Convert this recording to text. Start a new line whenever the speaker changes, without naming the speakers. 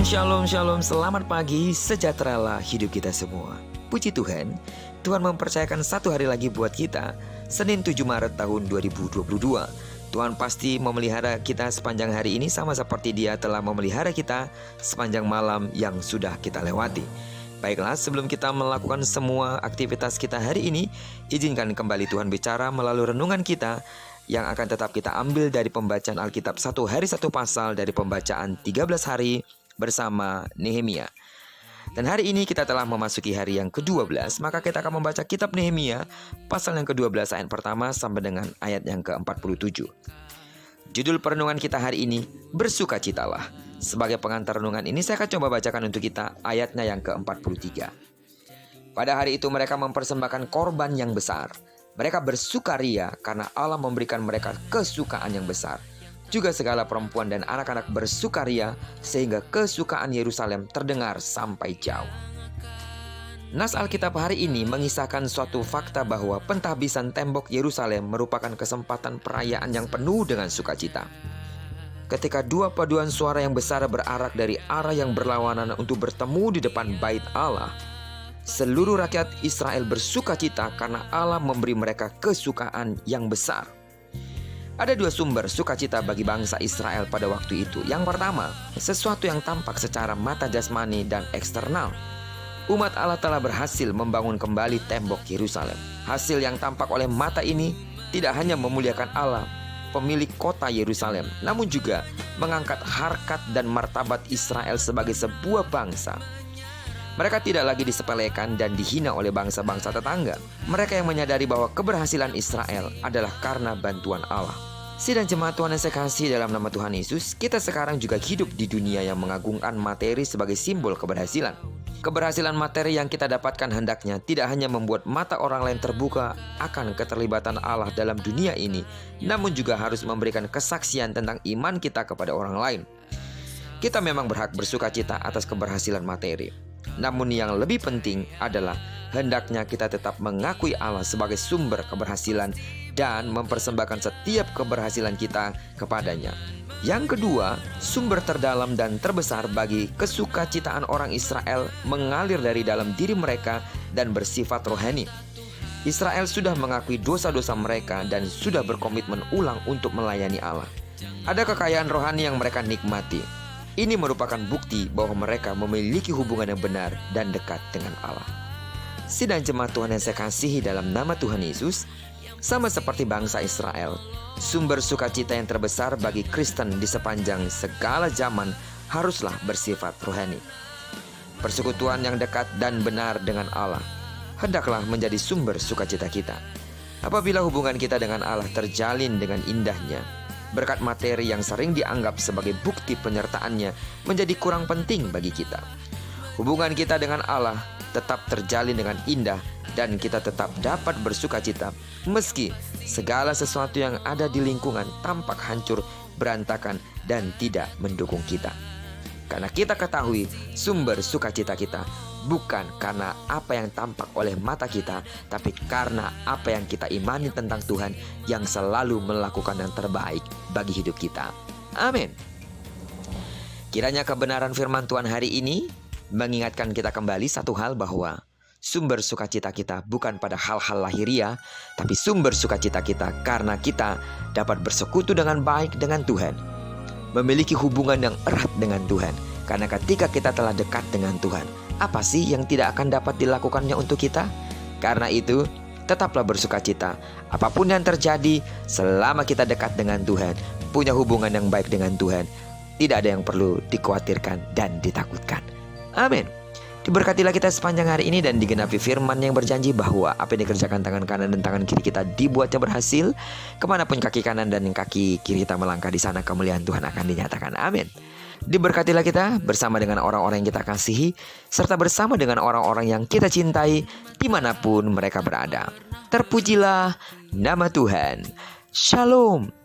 Shalom, shalom, selamat pagi, sejahteralah hidup kita semua. Puji Tuhan, Tuhan mempercayakan satu hari lagi buat kita, Senin 7 Maret tahun 2022. Tuhan pasti memelihara kita sepanjang hari ini sama seperti Dia telah memelihara kita sepanjang malam yang sudah kita lewati. Baiklah, sebelum kita melakukan semua aktivitas kita hari ini, izinkan kembali Tuhan bicara melalui renungan kita yang akan tetap kita ambil dari pembacaan Alkitab satu hari satu pasal dari pembacaan 13 hari bersama Nehemia. Dan hari ini kita telah memasuki hari yang ke-12, maka kita akan membaca kitab Nehemia pasal yang ke-12 ayat pertama sampai dengan ayat yang ke-47. Judul perenungan kita hari ini, bersukacitalah. Sebagai pengantar renungan ini saya akan coba bacakan untuk kita ayatnya yang ke-43. Pada hari itu mereka mempersembahkan korban yang besar. Mereka bersukaria karena Allah memberikan mereka kesukaan yang besar. Juga segala perempuan dan anak-anak bersukaria sehingga kesukaan Yerusalem terdengar sampai jauh. Nas Alkitab hari ini mengisahkan suatu fakta bahwa pentahbisan tembok Yerusalem merupakan kesempatan perayaan yang penuh dengan sukacita. Ketika dua paduan suara yang besar berarak dari arah yang berlawanan untuk bertemu di depan bait Allah, seluruh rakyat Israel bersukacita karena Allah memberi mereka kesukaan yang besar. Ada dua sumber sukacita bagi bangsa Israel pada waktu itu. Yang pertama, sesuatu yang tampak secara mata jasmani dan eksternal. Umat Allah telah berhasil membangun kembali tembok Yerusalem. Hasil yang tampak oleh mata ini tidak hanya memuliakan Allah, pemilik kota Yerusalem, namun juga mengangkat harkat dan martabat Israel sebagai sebuah bangsa. Mereka tidak lagi disepelekan dan dihina oleh bangsa-bangsa tetangga. Mereka yang menyadari bahwa keberhasilan Israel adalah karena bantuan Allah. Sidang jemaat Tuhan yang saya kasih dalam nama Tuhan Yesus, kita sekarang juga hidup di dunia yang mengagungkan materi sebagai simbol keberhasilan. Keberhasilan materi yang kita dapatkan hendaknya tidak hanya membuat mata orang lain terbuka akan keterlibatan Allah dalam dunia ini, namun juga harus memberikan kesaksian tentang iman kita kepada orang lain. Kita memang berhak bersukacita atas keberhasilan materi. Namun yang lebih penting adalah hendaknya kita tetap mengakui Allah sebagai sumber keberhasilan dan mempersembahkan setiap keberhasilan kita kepadanya. Yang kedua, sumber terdalam dan terbesar bagi kesukacitaan orang Israel mengalir dari dalam diri mereka dan bersifat rohani. Israel sudah mengakui dosa-dosa mereka dan sudah berkomitmen ulang untuk melayani Allah. Ada kekayaan rohani yang mereka nikmati. Ini merupakan bukti bahwa mereka memiliki hubungan yang benar dan dekat dengan Allah. Sidang jemaat Tuhan yang saya kasihi dalam nama Tuhan Yesus, sama seperti bangsa Israel, sumber sukacita yang terbesar bagi Kristen di sepanjang segala zaman haruslah bersifat rohani. Persekutuan yang dekat dan benar dengan Allah hendaklah menjadi sumber sukacita kita. Apabila hubungan kita dengan Allah terjalin dengan indahnya, berkat materi yang sering dianggap sebagai bukti penyertaannya menjadi kurang penting bagi kita. Hubungan kita dengan Allah tetap terjalin dengan indah dan kita tetap dapat bersukacita meski segala sesuatu yang ada di lingkungan tampak hancur, berantakan dan tidak mendukung kita. Karena kita ketahui sumber sukacita kita bukan karena apa yang tampak oleh mata kita, tapi karena apa yang kita imani tentang Tuhan yang selalu melakukan yang terbaik bagi hidup kita. Amin. Kiranya kebenaran firman Tuhan hari ini mengingatkan kita kembali satu hal, bahwa sumber sukacita kita bukan pada hal-hal lahiriah, tapi sumber sukacita kita karena kita dapat bersekutu dengan baik dengan Tuhan, memiliki hubungan yang erat dengan Tuhan. Karena ketika kita telah dekat dengan Tuhan, apa sih yang tidak akan dapat dilakukannya untuk kita? Karena itu, tetaplah bersukacita. Apapun yang terjadi, selama kita dekat dengan Tuhan, punya hubungan yang baik dengan Tuhan, tidak ada yang perlu dikhawatirkan dan ditakutkan. Amin. Diberkatilah kita sepanjang hari ini dan digenapi firman yang berjanji bahwa apa yang dikerjakan tangan kanan dan tangan kiri kita dibuatnya berhasil. Kemanapun kaki kanan dan kaki kiri kita melangkah, di sana kemuliaan Tuhan akan dinyatakan. Amin. Diberkatilah kita bersama dengan orang-orang yang kita kasihi, serta bersama dengan orang-orang yang kita cintai dimanapun mereka berada. Terpujilah nama Tuhan. Shalom.